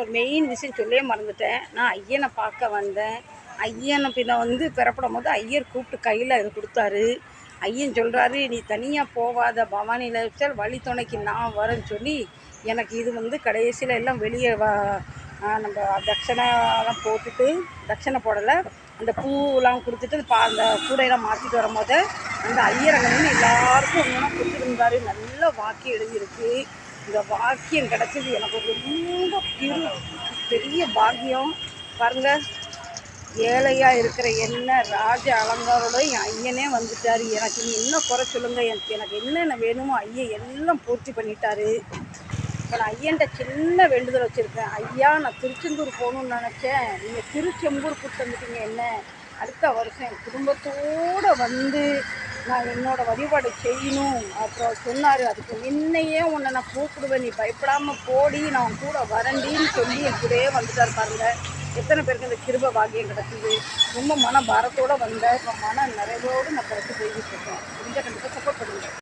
ஒரு மெயின் விஷயம் சொல்லே மறந்துட்டேன். நான் ஐயனை பார்க்க வந்தேன். ஐயனை பின்ன பிறப்படும் போது ஐயர் கூப்பிட்டு கையில் இது கொடுத்தாரு. ஐயன் சொல்கிறாரு, நீ தனியாக போகாத, பவானி லைஃப் ஸ்டைல் வழி துணைக்கு நான் வரேன்னு சொல்லி எனக்கு இது கடைசியில் எல்லாம் வெளியே நம்ம தட்சணைலாம் போட்டுட்டு, தட்சணை போடலை, அந்த பூவெலாம் கொடுத்துட்டு அந்த கூடையெல்லாம் மாற்றிட்டு வரும்போது அந்த ஐயரங்க நின்று எல்லாருக்கும் ஒன்றுனா கொடுத்துருந்தாரு. நல்ல வாக்கியம் எழுதியிருக்கு. இந்த வாக்கியம் கிடச்சது எனக்கு ரொம்ப பெரிய பாக்கியம். பாருங்கள், ஏழையாக இருக்கிற என்ன ராஜ அலங்காரோட என் ஐயனே வந்துட்டார். எனக்கு நீ என்ன குறை சொல்லுங்கள், எனக்கு என்னென்ன வேணுமோ ஐயன் எல்லாம் பூர்த்தி பண்ணிட்டாரு. இப்போ நான் ஐயன்ட்ட சின்ன வேண்டுதல் வச்சுருக்கேன். ஐயா, நான் திருச்செந்தூர் போகணுன்னு நினச்சேன், நீங்கள் திருச்செம்பூர் கூப்பிட்டு வந்துட்டீங்க. என்ன அடுத்த வருஷம் என் குடும்பத்தோடு வந்து நான் என்னோடய வழிபாடு செய்யணும். அப்புறம் சொன்னார், அதுக்கு முன்னையே உன்னை நான் கூப்பிடுவேன், நீ பயப்படாமல் போடி, நான் கூட வரண்டின்னு சொல்லி என் கூடயே வந்துட்டார். பாருங்கள், எத்தனை பேருக்கு இந்த கிருப பாக்கியம் கிடச்சிது. ரொம்ப மன பாரத்தோடு வந்தேன். இப்போ மன நிறைவோடு நான் பிறகு போய்கிட்டு இருக்கேன். இந்த கண்டிப்பாக